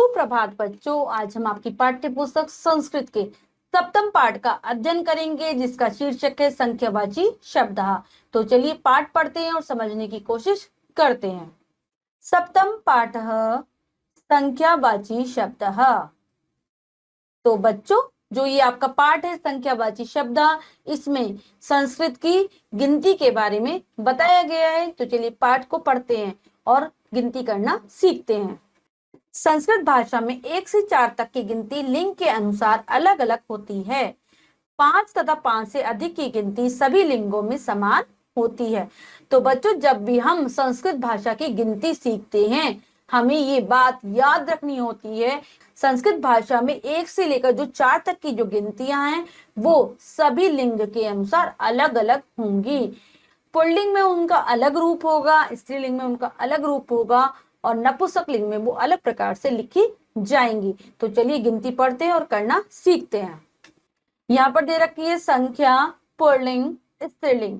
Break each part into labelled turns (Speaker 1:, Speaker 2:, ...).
Speaker 1: सुप्रभात बच्चों, आज हम आपकी पाठ्य पुस्तक संस्कृत के सप्तम पाठ का अध्ययन करेंगे, जिसका शीर्षक है संख्यावाची शब्द। तो चलिए पाठ पढ़ते हैं और समझने की कोशिश करते हैं। सप्तम पाठ संख्यावाची शब्द। तो बच्चों, जो ये आपका पाठ है संख्यावाची शब्द, इसमें संस्कृत की गिनती के बारे में बताया गया है। तो चलिए पाठ को पढ़ते हैं और गिनती करना सीखते हैं। संस्कृत भाषा में 1 से 4 तक की गिनती लिंग के अनुसार अलग अलग होती है। 5 तथा 5 से अधिक की गिनती सभी लिंगों में समान होती है। तो बच्चों, जब भी हम संस्कृत भाषा की गिनती सीखते हैं, हमें ये बात याद रखनी होती है, संस्कृत भाषा में 1 से लेकर जो 4 तक की जो गिनतियां हैं, वो सभी लिंग के अनुसार अलग अलग होंगी। पुल्लिंग में उनका अलग रूप होगा, स्त्रीलिंग में उनका अलग रूप होगा और नपुंसकलिंग में वो अलग प्रकार से लिखी जाएंगी। तो चलिए गिनती पढ़ते हैं और करना सीखते हैं। यहाँ पर दे रखी है संख्या, पुल्लिंग, स्त्रीलिंग,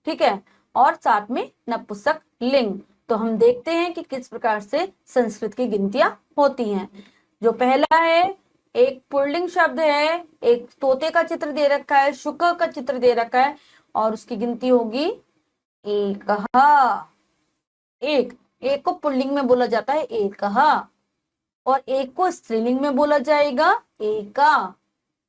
Speaker 1: ठीक है, और साथ में नपुंसक लिंग। तो हम देखते हैं कि किस प्रकार से संस्कृत की गिनतियां होती हैं। जो पहला है, एक पुल्लिंग शब्द है, एक तोते का चित्र दे रखा है, शुक का चित्र दे रखा है और उसकी गिनती होगी एक। एक को पुल्लिंग में बोला जाता है एक, और एक को स्त्रीलिंग में बोला जाएगा एका।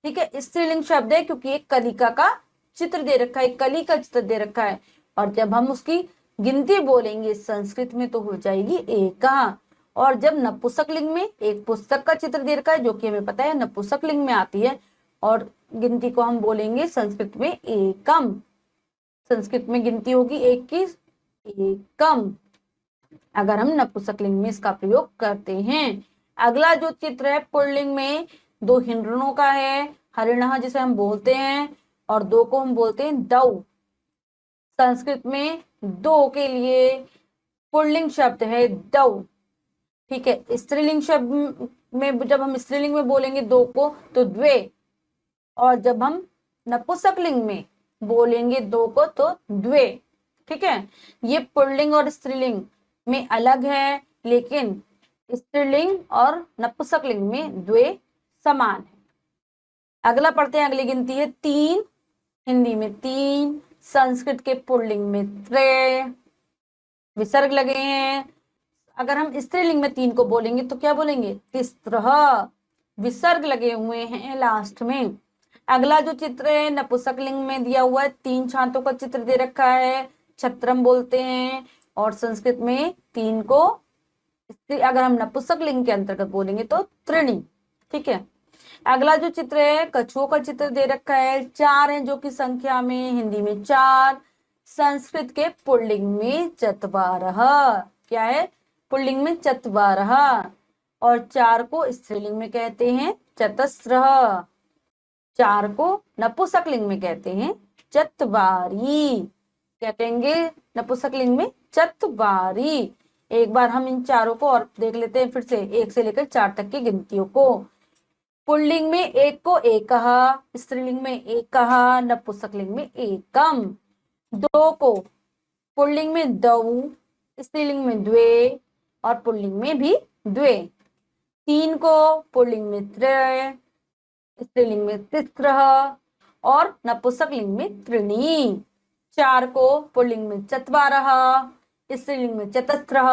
Speaker 1: ठीक है, स्त्रीलिंग शब्द है क्योंकि एक कलिका का चित्र दे रखा है, कली का चित्र दे रखा है, और जब हम उसकी गिनती बोलेंगे संस्कृत में तो हो जाएगी एका। और जब नपुंसकलिंग में एक पुस्तक का चित्र दे रखा है, जो कि हमें पता है नपुंसकलिंग में आती है, और गिनती को हम बोलेंगे संस्कृत में एकम। संस्कृत में गिनती होगी एक की एकम, अगर हम नपुंसकलिंग में इसका प्रयोग करते हैं। अगला जो चित्र है पुल्लिंग में, 2 हिरणों का है, हरिणः जिसे हम बोलते हैं, और 2 को हम बोलते हैं दौ। संस्कृत में 2 के लिए पुल्लिंग शब्द है दौ। ठीक है, स्त्रीलिंग शब्द में जब हम स्त्रीलिंग में बोलेंगे 2 को तो द्वे, और जब हम नपुंसकलिंग में बोलेंगे 2 को तो द्वे। ठीक है, ये पुल्लिंग और स्त्रीलिंग में अलग है, लेकिन स्त्रीलिंग और नपुंसकलिंग में द्वे समान है। अगला पढ़ते हैं, अगली गिनती है 3, हिंदी में 3, संस्कृत के पुल्लिंग में त्रय, विसर्ग लगे हैं। अगर हम स्त्रीलिंग में 3 को बोलेंगे तो क्या बोलेंगे, तिस्त्रः, विसर्ग लगे हुए हैं लास्ट में। अगला जो चित्र है नपुंसकलिंग में दिया हुआ है, 3 छातों का चित्र दे रखा है, छत्रम बोलते हैं, और संस्कृत में 3 को अगर हम नपुंसकलिंग के अंतर्गत बोलेंगे तो त्रिणी। ठीक है, अगला जो चित्र है कछुओं का चित्र दे रखा है, 4 है जो कि संख्या में, हिंदी में 4, संस्कृत के पुल्लिंग में चत्वारः, क्या है पुल्लिंग में चत्वारः, और 4 को स्त्रीलिंग में कहते हैं चतस्रः, 4 को नपुंसकलिंग में कहते हैं चत्वारी। क्या कहेंगे नपुंसकलिंग में, चत्वारी। एक बार हम इन चारों को और देख लेते हैं फिर से, 1 से लेकर 4 तक की गिनतियों को। पुल्लिंग में 1 को एकः, स्त्रीलिंग में एकः, नपुंसकलिंग में एकम। 2 को पुल्लिंग में दौ, स्त्रीलिंग में द्वे, और पुल्लिंग में भी द्वे। 3 को पुल्लिंग में त्रय, स्त्रीलिंग में तिस्त्रः, और नपुंसकलिंग में त्रिणी। 4 को पुल्लिंग में चत्वारः, स्त्रीलिंग में चतस्रः,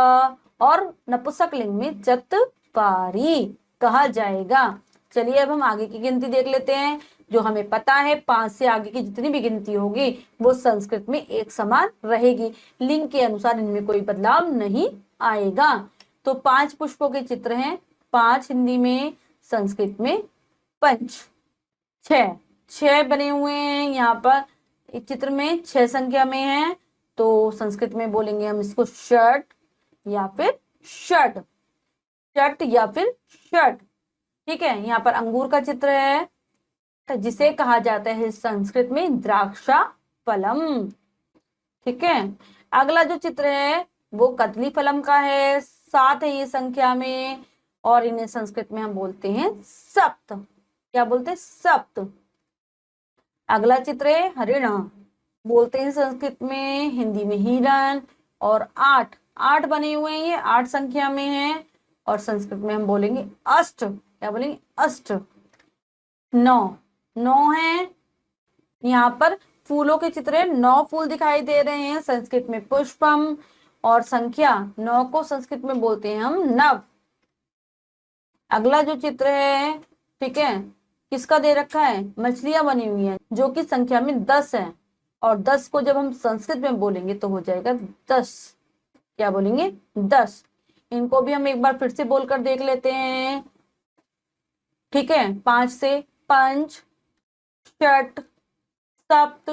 Speaker 1: और नपुंसकलिंग में चत्वारी कहा जाएगा। चलिए अब हम आगे की गिनती देख लेते हैं। जो हमें पता है 5 से आगे की जितनी भी गिनती होगी वो संस्कृत में एक समान रहेगी, लिंग के अनुसार इनमें कोई बदलाव नहीं आएगा। तो 5 पुष्पों के चित्र हैं, 5 हिंदी में, संस्कृत में पंच। 6 बने हुए हैं यहाँ पर, एक चित्र में 6 संख्या में है, तो संस्कृत में बोलेंगे हम इसको षट या फिर षट, षट या फिर षट। ठीक है, यहाँ पर अंगूर का चित्र है, जिसे कहा जाता है संस्कृत में द्राक्षा फलम। ठीक है, अगला जो चित्र है वो कदली फलम का है, 7 है ये संख्या में, और इन्हें संस्कृत में हम बोलते हैं सप्त। क्या बोलते हैं, सप्त। अगला चित्र है हरिण, बोलते हैं संस्कृत में, हिंदी में हिरण, और 8 बने हुए हैं, ये 8 संख्या में है, और संस्कृत में हम बोलेंगे अष्ट। क्या बोलेंगे? अष्ट। 9, 9 है। यहाँ पर फूलों के चित्र है, 9 फूल दिखाई दे रहे हैं, संस्कृत में पुष्पम। और संख्या 9 को संस्कृत में बोलते हैं हम नव। अगला जो चित्र है, ठीक है, किसका दे रखा है? मछलियां बनी हुई हैं जो कि संख्या में 10 है। और 10 को जब हम संस्कृत में बोलेंगे तो हो जाएगा 10। क्या बोलेंगे? 10। इनको भी हम एक बार फिर से बोलकर देख लेते हैं, ठीक है। 5 से पंच, षट, सप्त,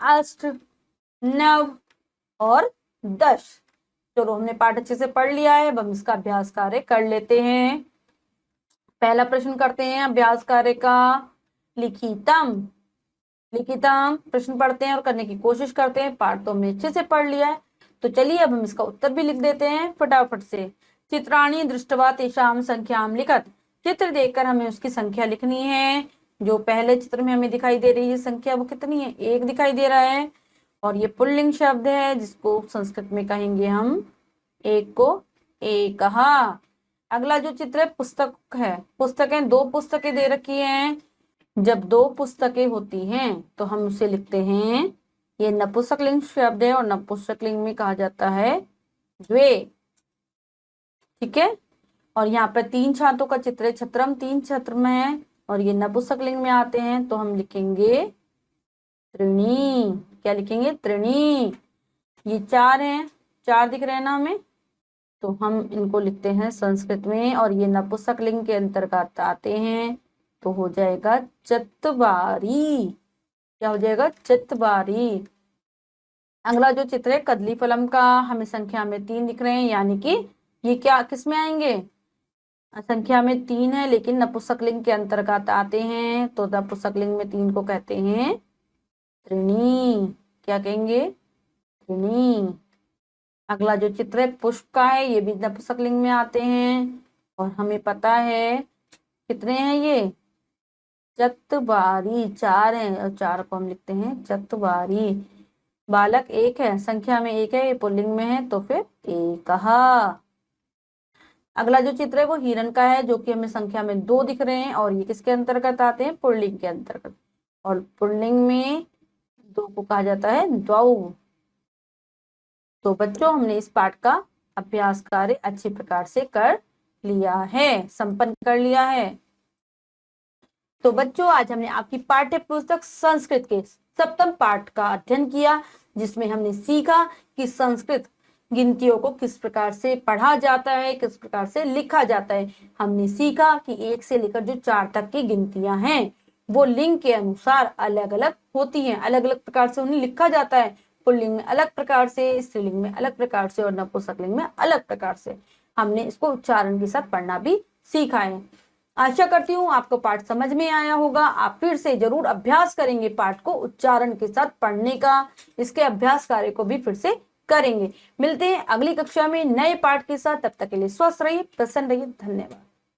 Speaker 1: अष्ट, नव और 10। चलो, हमने पाठ अच्छे से पढ़ लिया है, अब हम इसका अभ्यास कार्य कर लेते हैं। पहला प्रश्न करते हैं अभ्यास कार्य का। लिखितम, लिखितम प्रश्न पढ़ते हैं और करने की कोशिश करते हैं। पाठ तो हमने अच्छे से पढ़ लिया है, तो चलिए अब हम इसका उत्तर भी लिख देते हैं फटाफट से। चित्राणि दृष्टवा तेषां संख्याम लिखत। चित्र देखकर हमें उसकी संख्या लिखनी है। जो पहले चित्र में हमें दिखाई दे रही है संख्या, वो कितनी है? 1 दिखाई दे रहा है। और ये पुल्लिंग शब्द है जिसको संस्कृत में कहेंगे हम एक को एकहा। अगला जो चित्र है पुस्तक है। पुस्तकें, 2 पुस्तकें दे रखी हैं। जब 2 पुस्तकें होती हैं तो हम उसे लिखते हैं, ये नपुंसकलिंग शब्द है और नपुंसकलिंग में कहा जाता है द्वे, ठीक है। और यहाँ पर 3 छात्रों का चित्र है, छत्रम 3 छत्र में है और ये नपुंसकलिंग में आते हैं तो हम लिखेंगे त्रीणी। क्या लिखेंगे? त्रीणी। ये 4 हैं, 4 दिख रहे हैं ना हमें, तो हम इनको लिखते हैं संस्कृत में और ये नपुंसकलिंग के अंतर्गत आते हैं तो हो जाएगा चत्वारी। क्या हो जाएगा? चत्वारी। अगला जो चित्र है कदली फलम का, हमें संख्या में 3 दिख रहे हैं, यानी कि ये क्या किस में आएंगे? संख्या में 3 है लेकिन नपुंसकलिंग के अंतर्गत आते हैं, तो नपुंसकलिंग में 3 को कहते हैं त्रीणी। क्या कहेंगे? त्रीणी। अगला जो चित्र है पुष्प का है, ये भी नपुंसकलिंग में आते हैं और हमें पता है कितने हैं ये? चत्वारी। 4 हैं और 4 को हम लिखते हैं चत्वारी। बालक 1 है, संख्या में 1 है, ये पुल्लिंग में है तो फिर एकहा। अगला जो चित्र है वो हिरण का है जो कि हमें संख्या में 2 दिख रहे हैं और ये किसके अंतर्गत आते हैं? पुल्लिंग के अंतर्गत। और पुल्लिंग में 2 को कहा जाता है द्वौ। तो बच्चों, हमने इस पाठ का अभ्यास कार्य अच्छे प्रकार से कर लिया है, संपन्न कर लिया है। तो बच्चों, आज हमने आपकी पाठ्य पुस्तक संस्कृत के 7वें पाठ का अध्ययन किया, जिसमें हमने सीखा कि संस्कृत गिनतियों को किस प्रकार से पढ़ा जाता है, किस प्रकार से लिखा जाता है। हमने सीखा कि 1 से लेकर जो 4 तक की गिनतियां हैं वो लिंग के अनुसार अलग अलग होती हैं, अलग अलग प्रकार से उन्हें लिखा जाता है। पुल्लिंग में अलग प्रकार से, स्त्रीलिंग में अलग प्रकार से और नपुंसकलिंग में अलग प्रकार से। हमने इसको उच्चारण के साथ पढ़ना भी सीखा है। आशा करती हूँ आपको पाठ समझ में आया होगा। आप फिर से जरूर अभ्यास करेंगे पाठ को उच्चारण के साथ पढ़ने का, इसके अभ्यास कार्य को भी फिर से करेंगे। मिलते हैं अगली कक्षा में नए पाठ के साथ, तब तक के लिए स्वस्थ रहिए, प्रसन्न रहिए। धन्यवाद।